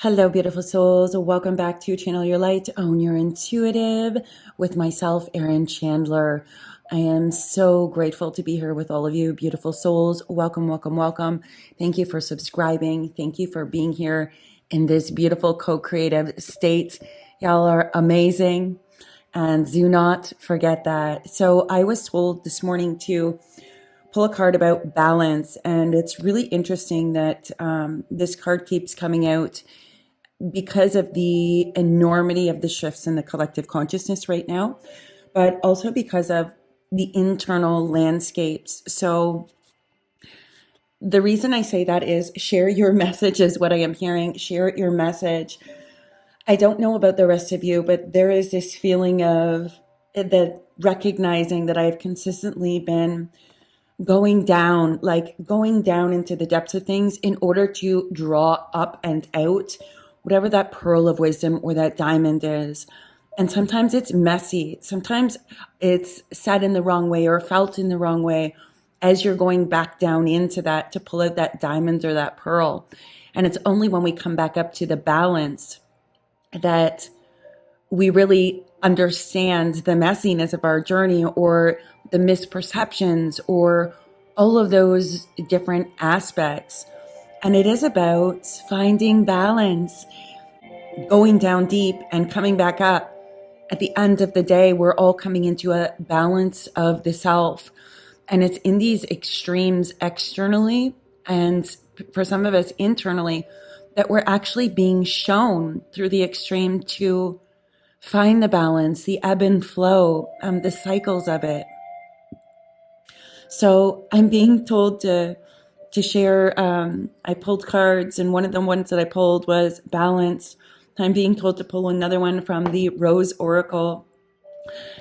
Hello, beautiful souls. Welcome back to Channel Your Light, Own Your Intuitive with myself, Erin Chandler. I am so grateful to be here with all of you, beautiful souls. Welcome, welcome, welcome. Thank you for subscribing. Thank you for being here in this beautiful co-creative state. Y'all are amazing. And do not forget that. So I was told this morning to pull a card about balance. And it's really interesting that this card keeps coming out because of the enormity of the shifts in the collective consciousness right now, but also because of the internal landscapes. So the reason I say that is share your message is what I am hearing. Share your message. I don't know about the rest of you, but there is this feeling of that recognizing that I've consistently been going down into the depths of things in order to draw up and out whatever that pearl of wisdom or that diamond is. And sometimes it's messy. Sometimes it's said in the wrong way or felt in the wrong way as you're going back down into that to pull out that diamond or that pearl. And it's only when we come back up to the balance that we really understand the messiness of our journey or the misperceptions or all of those different aspects. And it is about finding balance, going down deep and coming back up. At the end of the day, we're all coming into a balance of the self. And it's in these extremes externally and for some of us internally that we're actually being shown through the extreme to find the balance, the ebb and flow, the cycles of it. So I'm being told to share. I pulled cards, and one of the ones that I pulled was balance. I'm being told to pull another one from the Rose Oracle.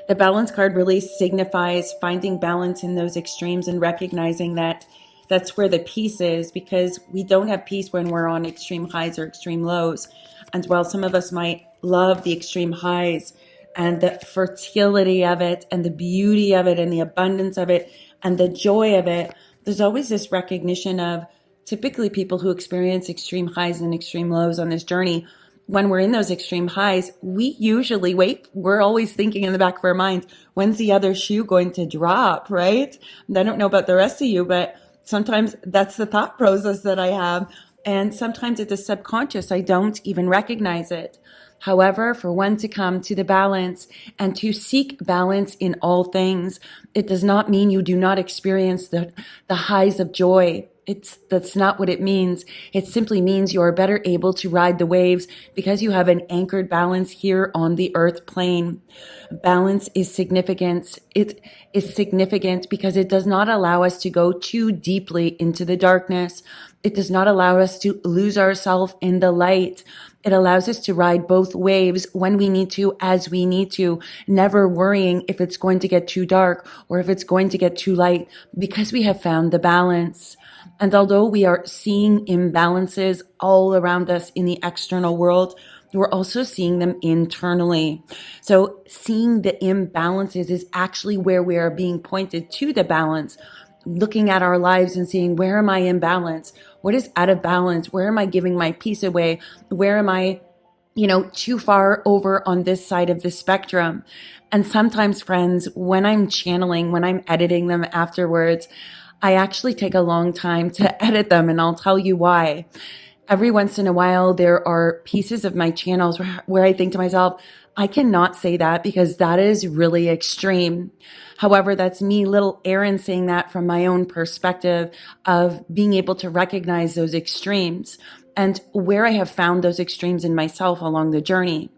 The balance card really signifies finding balance in those extremes and recognizing that that's where the peace is, because we don't have peace when we're on extreme highs or extreme lows. And while some of us might love the extreme highs and the fertility of it and the beauty of it and the abundance of it and the joy of it, there's always this recognition of typically people who experience extreme highs and extreme lows on this journey. When we're in those extreme highs, we usually wait. We're always thinking in the back of our minds, when's the other shoe going to drop, right? And I don't know about the rest of you, but sometimes that's the thought process that I have. And sometimes it's a subconscious. I don't even recognize it. However, for one to come to the balance and to seek balance in all things, it does not mean you do not experience the highs of joy. That's not what it means. It simply means you are better able to ride the waves because you have an anchored balance here on the earth plane. Balance is significant. It is significant because it does not allow us to go too deeply into the darkness. It does not allow us to lose ourselves in the light. It allows us to ride both waves when we need to, as we need to, never worrying if it's going to get too dark or if it's going to get too light, because we have found the balance. And although we are seeing imbalances all around us in the external world, we're also seeing them internally. So seeing the imbalances is actually where we are being pointed to the balance, looking at our lives and seeing, where am I in balance? What is out of balance? Where am I giving my peace away? Where am I, too far over on this side of the spectrum? And sometimes, friends, when I'm channeling, when I'm editing them afterwards, I actually take a long time to edit them, and I'll tell you why. Every once in a while, there are pieces of my channels where I think to myself, I cannot say that because that is really extreme. However, that's me, little Erin, saying that from my own perspective of being able to recognize those extremes and where I have found those extremes in myself along the journey.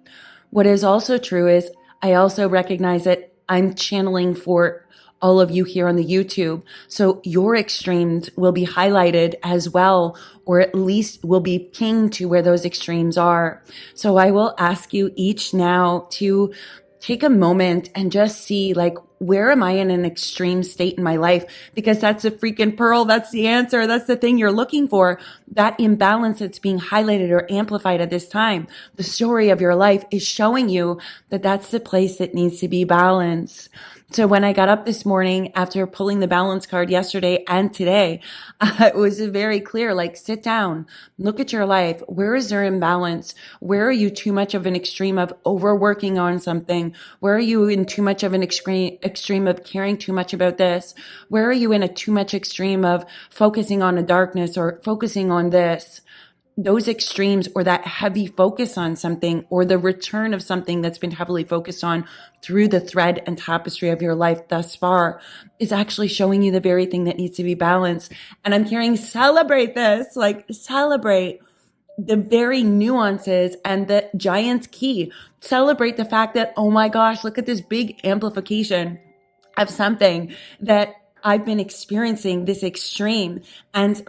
What is also true is I also recognize that I'm channeling for all of you here on the YouTube. So your extremes will be highlighted as well, or at least will be pinged to where those extremes are. So I will ask you each now to take a moment and just see, where am I in an extreme state in my life? Because that's a freaking pearl. That's the answer. That's the thing you're looking for. That imbalance that's being highlighted or amplified at this time. The story of your life is showing you that that's the place that needs to be balanced. So when I got up this morning after pulling the balance card yesterday and today, it was very clear, like, sit down, look at your life. Where is there imbalance? Where are you too much of an extreme of overworking on something? Where are you in too much of an extreme of caring too much about this? Where are you in a too much extreme of focusing on a darkness or focusing on this? Those extremes, or that heavy focus on something, or the return of something that's been heavily focused on through the thread and tapestry of your life thus far, is actually showing you the very thing that needs to be balanced. And I'm hearing celebrate this, like celebrate the very nuances and the giant's key. Celebrate the fact that, oh my gosh, look at this big amplification of something that I've been experiencing, this extreme, and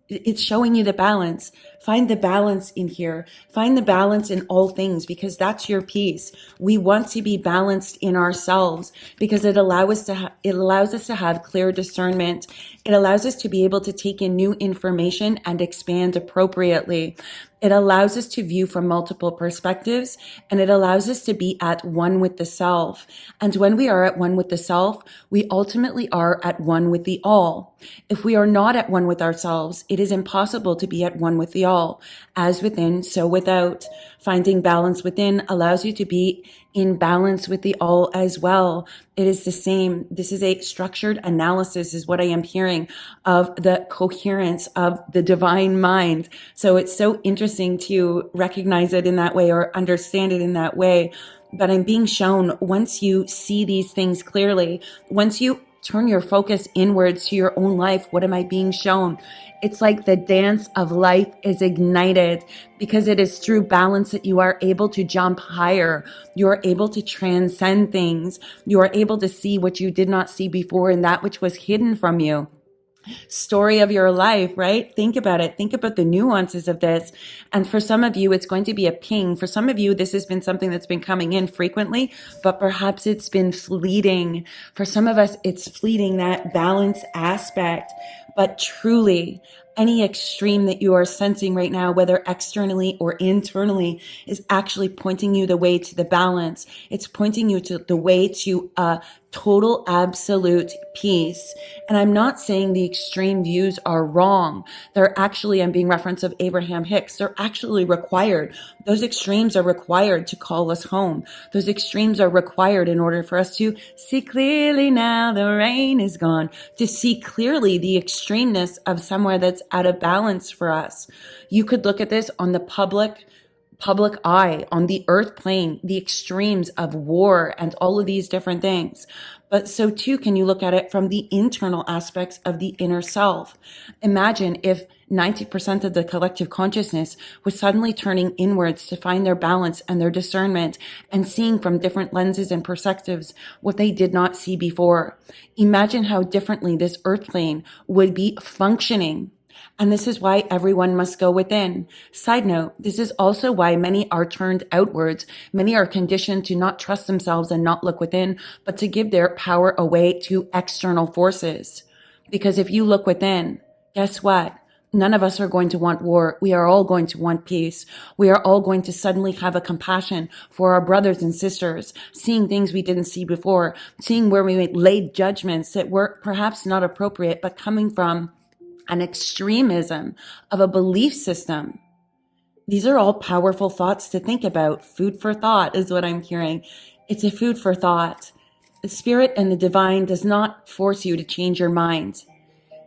it's showing you the balance. Find the balance in here. Find the balance in all things, because that's your piece. We want to be balanced in ourselves because it allows us to have clear discernment. It allows us to be able to take in new information and expand appropriately. It allows us to view from multiple perspectives, and it allows us to be at one with the self. And when we are at one with the self, we ultimately are at one with the all. If we are not at one with ourselves, it is impossible to be at one with the all. As within, so without. Finding balance within allows you to be in balance with the all as well. It is the same. This is a structured analysis, is what I am hearing, of the coherence of the divine mind. So it's so interesting to recognize it in that way or understand it in that way. But I'm being shown, once you see these things clearly, once you turn your focus inwards to your own life, what am I being shown? It's like the dance of life is ignited, because it is through balance that you are able to jump higher. You are able to transcend things. You are able to see what you did not see before and that which was hidden from you. Story of your life, right? Think about it. Think about the nuances of this. And for some of you, it's going to be a ping. For some of you, this has been something that's been coming in frequently, but perhaps it's been fleeting. For some of us, it's fleeting, that balance aspect. But truly, any extreme that you are sensing right now, whether externally or internally, is actually pointing you the way to the balance. It's pointing you to the way to a total absolute peace. And I'm not saying the extreme views are wrong. They're actually, I'm being reference of Abraham Hicks, they're actually required. Those extremes are required to call us home. Those extremes are required in order for us to see clearly now the rain is gone, to see clearly the extremeness of somewhere that's out of balance for us. You could look at this on the public eye, on the earth plane, the extremes of war and all of these different things. But so too can you look at it from the internal aspects of the inner self. Imagine if 90% of the collective consciousness was suddenly turning inwards to find their balance and their discernment and seeing from different lenses and perspectives what they did not see before. Imagine how differently this earth plane would be functioning. And this is why everyone must go within. Side note, this is also why many are turned outwards. Many are conditioned to not trust themselves and not look within, but to give their power away to external forces. Because if you look within, guess what? None of us are going to want war. We are all going to want peace. We are all going to suddenly have a compassion for our brothers and sisters, seeing things we didn't see before, seeing where we laid judgments that were perhaps not appropriate, but coming from an extremism of a belief system. These are all powerful thoughts to think about. Food for thought is what I'm hearing. It's a food for thought. The spirit and the divine does not force you to change your mind.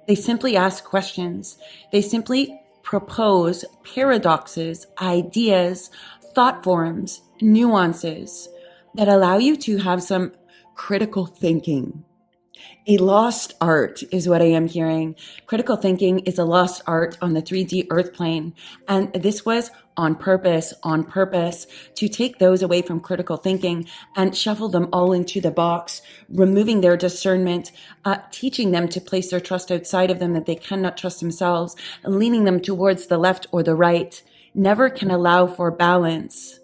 They simply ask questions. They simply propose paradoxes, ideas, thought forms, nuances that allow you to have some critical thinking. A lost art is what I am hearing. Critical thinking is a lost art on the 3D earth plane. And this was on purpose, to take those away from critical thinking and shuffle them all into the box, removing their discernment, teaching them to place their trust outside of them, that they cannot trust themselves, and leaning them towards the left or the right. Never can allow for balance.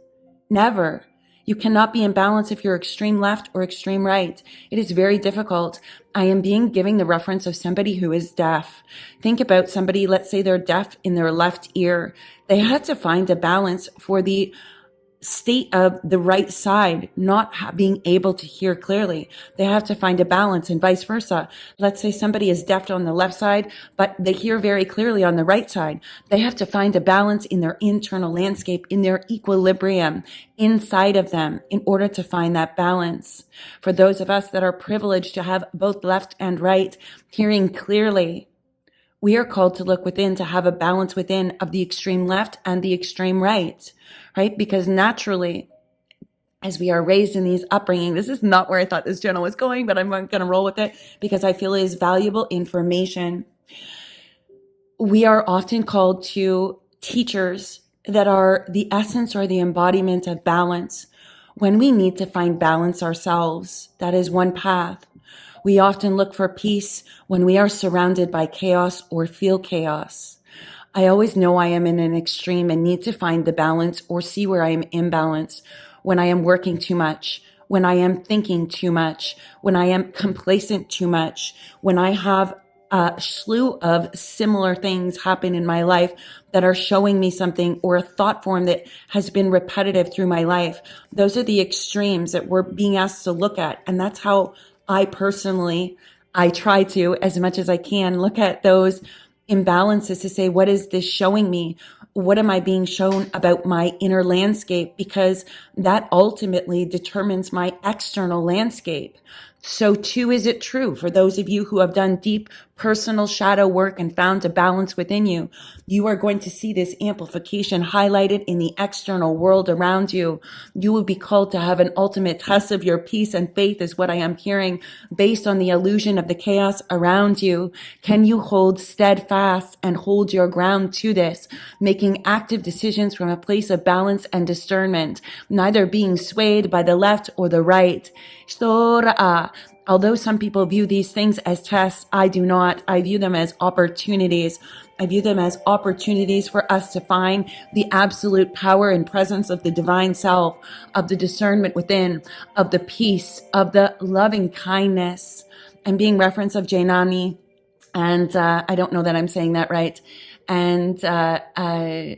Never. You cannot be in balance if you're extreme left or extreme right. It is very difficult. I am giving the reference of somebody who is deaf. Think about somebody, let's say they're deaf in their left ear. They had to find a balance for the state of the right side, not being able to hear clearly. They have to find a balance, and vice versa. Let's say somebody is deaf on the left side, but they hear very clearly on the right side. They have to find a balance in their internal landscape, in their equilibrium inside of them in order to find that balance. For those of us that are privileged to have both left and right hearing clearly, we are called to look within, to have a balance within of the extreme left and the extreme right, right? Because naturally, as we are raised in these upbringing, this is not where I thought this journal was going, but I'm going to roll with it because I feel it is valuable information. We are often called to teachers that are the essence or the embodiment of balance. When we need to find balance ourselves, that is one path. We often look for peace when we are surrounded by chaos or feel chaos. I always know I am in an extreme and need to find the balance or see where I am imbalanced when I am working too much, when I am thinking too much, when I am complacent too much, when I have a slew of similar things happen in my life that are showing me something, or a thought form that has been repetitive through my life. Those are the extremes that we're being asked to look at. And that's how I try to, as much as I can, look at those imbalances to say, what is this showing me? What am I being shown about my inner landscape? Because that ultimately determines my external landscape. So too is it true for those of you who have done deep personal shadow work and found a balance within you. You are going to see this amplification highlighted in the external world around you. You will be called to have an ultimate test of your peace and faith, is what I am hearing, based on the illusion of the chaos around you. Can you hold steadfast and hold your ground to this, making active decisions from a place of balance and discernment, neither being swayed by the left or the right? Although some people view these things as tests, I do not. I view them as opportunities. I view them as opportunities for us to find the absolute power and presence of the divine self, of the discernment within, of the peace, of the loving kindness. I'm being reference of Jnani, and I don't know that I'm saying that right, and a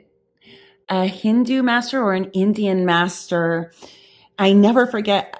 Hindu master or an Indian master. I never forget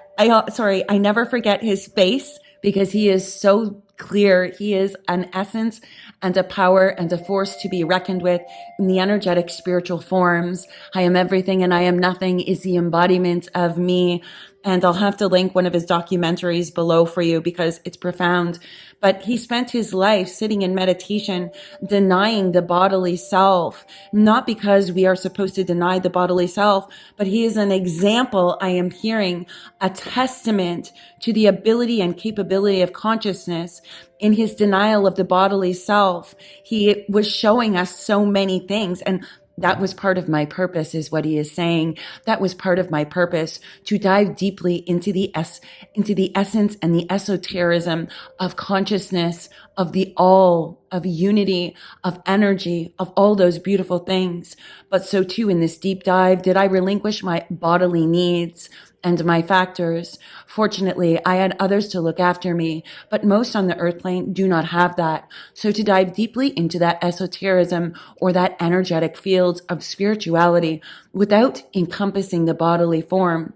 his face because he is so clear. He is an essence and a power and a force to be reckoned with in the energetic spiritual forms. I am everything and I am nothing is the embodiment of me. And I'll have to link one of his documentaries below for you because it's profound. But he spent his life sitting in meditation, denying the bodily self, not because we are supposed to deny the bodily self, but he is an example, I am hearing, a testament to the ability and capability of consciousness. In his denial of the bodily self, he was showing us so many things. And that was part of my purpose, is what he is saying. That was part of my purpose, to dive deeply into the essence and the esotericism of consciousness, of the all, of unity, of energy, of all those beautiful things. But so too, in this deep dive, did I relinquish my bodily needs and my factors? Fortunately, I had others to look after me, but most on the earth plane do not have that. So to dive deeply into that esotericism or that energetic field of spirituality without encompassing the bodily form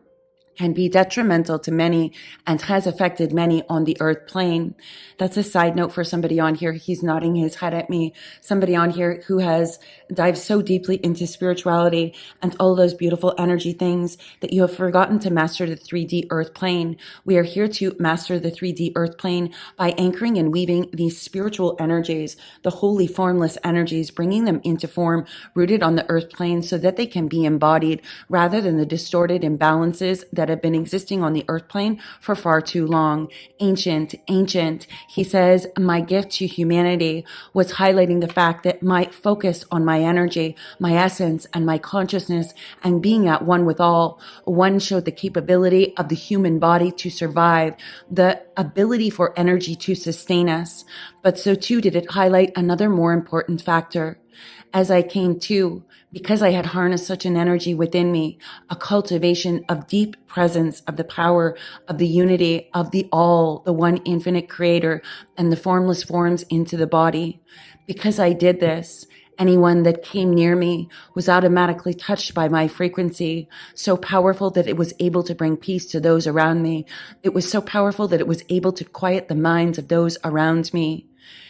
can be detrimental to many and has affected many on the earth plane. That's a side note for somebody on here. He's nodding his head at me. Somebody on here who has dived so deeply into spirituality and all those beautiful energy things that you have forgotten to master the 3D earth plane. We are here to master the 3D earth plane by anchoring and weaving these spiritual energies, the holy formless energies, bringing them into form, rooted on the earth plane so that they can be embodied rather than the distorted imbalances that have been existing on the earth plane for far too long. Ancient. He says, my gift to humanity was highlighting the fact that my focus on my energy, my essence, and my consciousness, and being at one with all, one showed the capability of the human body to survive, the ability for energy to sustain us. But so too did it highlight another more important factor. As I came to, because I had harnessed such an energy within me, a cultivation of deep presence of the power of the unity of the all, the one infinite creator, and the formless forms into the body. Because I did this, Anyone that came near me was automatically touched by my frequency, so powerful that it was able to bring peace to those around me. It was so powerful that it was able to quiet the minds of those around me.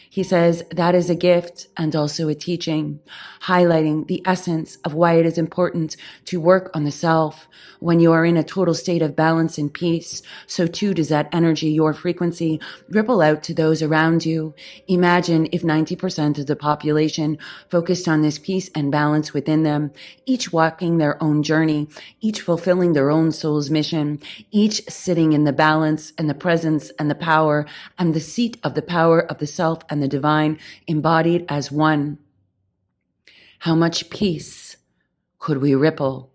He says that is a gift and also a teaching, highlighting the essence of why it is important to work on the self. When you are in a total state of balance and peace, so too does that energy, your frequency, ripple out to those around you. Imagine if 90% of the population focused on this peace and balance within them, each walking their own journey, each fulfilling their own soul's mission, each sitting in the balance and the presence and the power and the seat of the power of the self and the divine embodied as one. How much peace could we ripple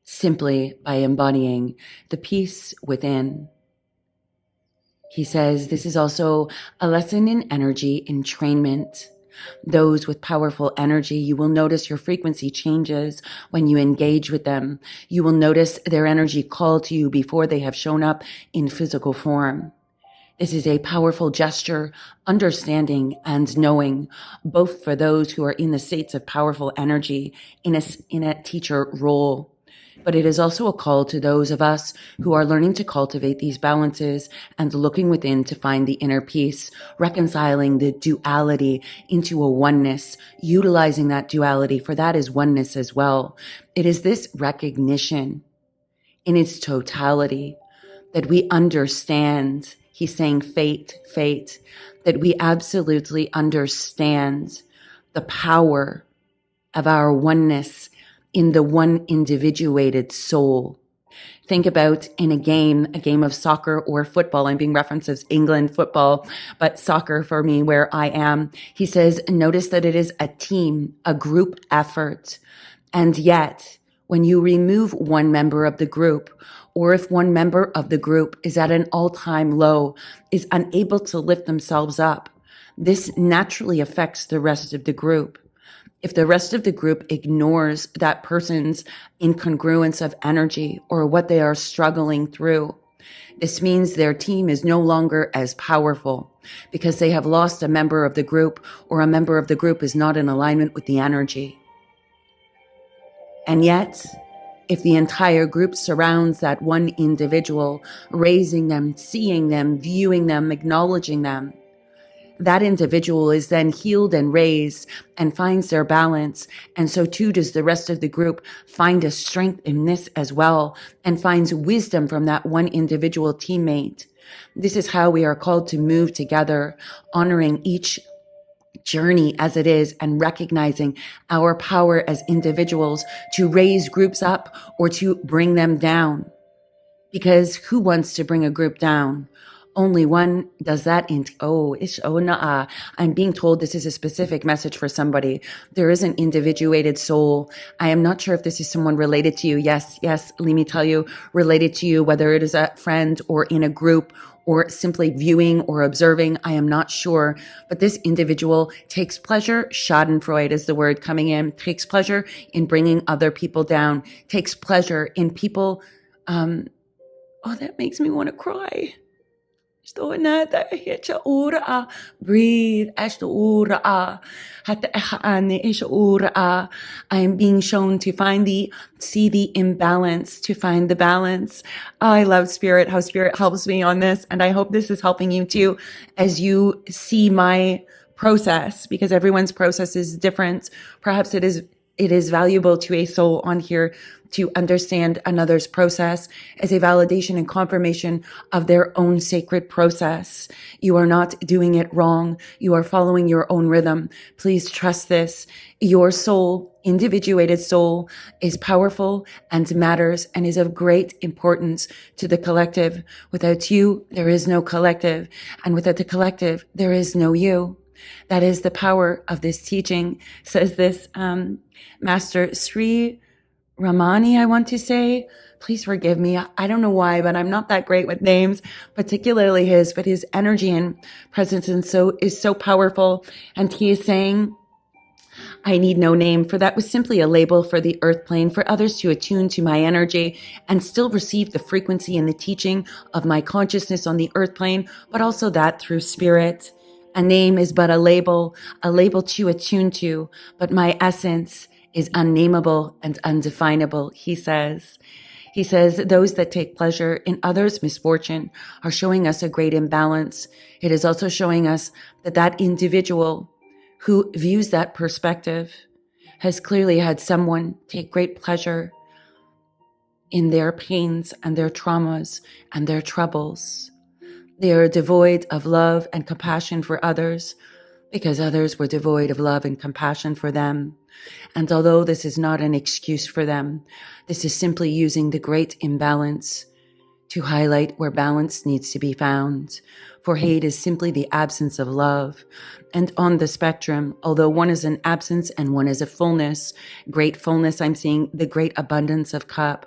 simply by embodying the peace within? He says this is also a lesson in energy entrainment. Those with powerful energy, you will notice your frequency changes when you engage with them. You will notice their energy call to you before they have shown up in physical form. This is a powerful gesture, understanding and knowing, both for those who are in the states of powerful energy in a teacher role. But it is also a call to those of us who are learning to cultivate these balances and looking within to find the inner peace, reconciling the duality into a oneness, utilizing that duality, for that is oneness as well. It is this recognition in its totality that we understand. He's saying fate, that we absolutely understand the power of our oneness in the one individuated soul. Think about in a game of soccer or football. I'm being referenced as England football, but soccer for me where I am. He says, notice that it is a team, a group effort. And yet, when you remove one member of the group, or if one member of the group is at an all-time low, is unable to lift themselves up, this naturally affects the rest of the group. If the rest of the group ignores that person's incongruence of energy or what they are struggling through, this means their team is no longer as powerful because they have lost a member of the group, or a member of the group is not in alignment with the energy. And yet, if the entire group surrounds that one individual, raising them, seeing them, viewing them, acknowledging them, that individual is then healed and raised and finds their balance. And so too does the rest of the group find a strength in this as well, and finds wisdom from that one individual teammate. This is how we are called to move together, honoring each journey as it is and recognizing our power as individuals to raise groups up or to bring them down. Because who wants to bring a group down? Only one does that. I'm being told this is a specific message for somebody. There is an individuated soul. I am not sure if this is someone related to you. Yes, let me tell you, related to you, whether it is a friend or in a group or simply viewing or observing, I am not sure. But this individual takes pleasure, schadenfreude is the word coming in, takes pleasure in bringing other people down, takes pleasure in people. That makes me want to cry. Breathe. I am being shown to see the imbalance, to find the balance. I love Spirit, how Spirit helps me on this. And I hope this is helping you too, as you see my process, because everyone's process is different. Perhaps it is valuable to a soul on here to understand another's process as a validation and confirmation of their own sacred process. You are not doing it wrong. You are following your own rhythm. Please trust this. Your soul, individuated soul, is powerful and matters and is of great importance to the collective. Without you, there is no collective. And without the collective, there is no you. That is the power of this teaching, says this Master Sri Ramani, I want to say. Please forgive me. I don't know why, but I'm not that great with names, particularly his, but his energy and presence is so powerful. And he is saying, I need no name, for that was simply a label for the earth plane, for others to attune to my energy and still receive the frequency and the teaching of my consciousness on the earth plane, but also that through spirit. A name is but a label to attune to, but my essence is unnameable and undefinable, he says. He says, those that take pleasure in others' misfortune are showing us a great imbalance. It is also showing us that that individual who views that perspective has clearly had someone take great pleasure in their pains and their traumas and their troubles. They are devoid of love and compassion for others because others were devoid of love and compassion for them. And although this is not an excuse for them, this is simply using the great imbalance to highlight where balance needs to be found. For hate is simply the absence of love. And on the spectrum, although one is an absence and one is a fullness, great fullness, I'm seeing the great abundance of cup.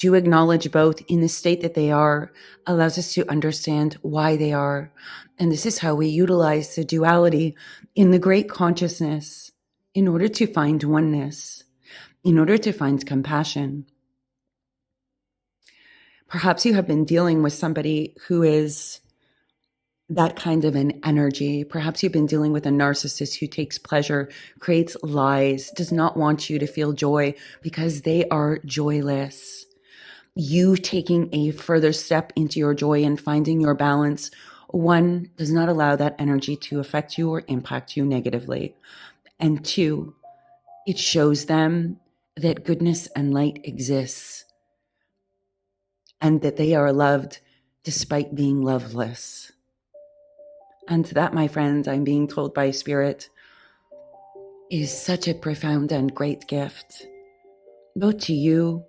To acknowledge both in the state that they are allows us to understand why they are. And this is how we utilize the duality in the great consciousness in order to find oneness, in order to find compassion. Perhaps you have been dealing with somebody who is that kind of an energy. Perhaps you've been dealing with a narcissist who takes pleasure, creates lies, does not want you to feel joy because they are joyless. You taking a further step into your joy and finding your balance, one, does not allow that energy to affect you or impact you negatively. And two, it shows them that goodness and light exists and that they are loved despite being loveless. And that, my friends, I'm being told by Spirit, is such a profound and great gift, both to you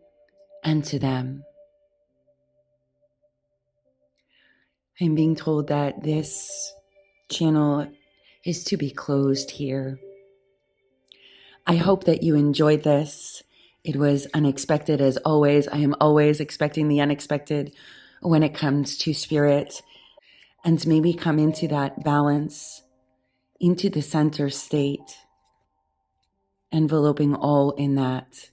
and to them. I'm being told that this channel is to be closed here. I hope that you enjoyed this. It was unexpected as always. I am always expecting the unexpected when it comes to Spirit. And maybe come into that balance, into the center state, enveloping all in that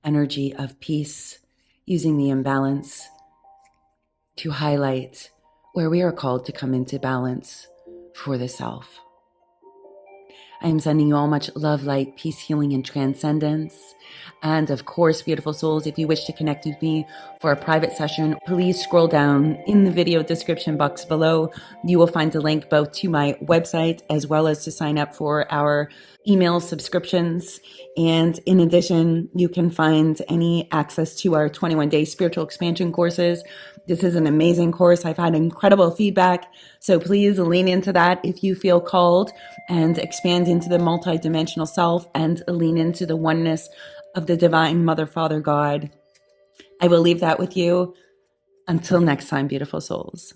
energy of peace, using the imbalance to highlight where we are called to come into balance for the self. I am sending you all much love, light, peace, healing, and transcendence. And of course, beautiful souls, if you wish to connect with me for a private session, please scroll down in the video description box below. You will find a link both to my website as well as to sign up for our email subscriptions. And in addition, you can find any access to our 21-day spiritual expansion courses. This is an amazing course. I've had incredible feedback. So please lean into that if you feel called and expand into the multidimensional self and lean into the oneness of the divine Mother, Father, God. I will leave that with you. Until next time, beautiful souls.